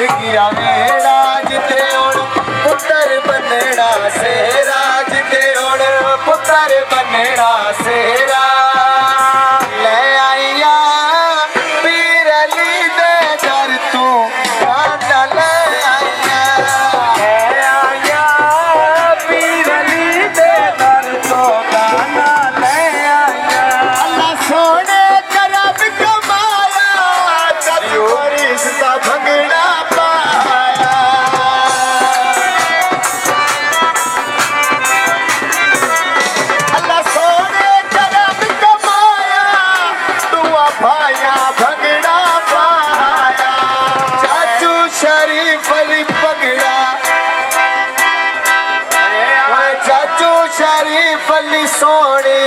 गया मेरा जिथे हुण पुत्र बनना सेरा जिथे हुण पुत्र बनना सेरा ले आईया पीर अली दे दर तू गाना ले आईया पीर अली दे दर तू गाना ले आईया अल्लाह सोने करम कमाया तब रिश्ता भंगड़ा पाया अल्लाह सोने करम कमाया दुआ पाया भंगड़ा पाया चाचू शरीफ अली पगड़ा चाचू शरीफ अली सोने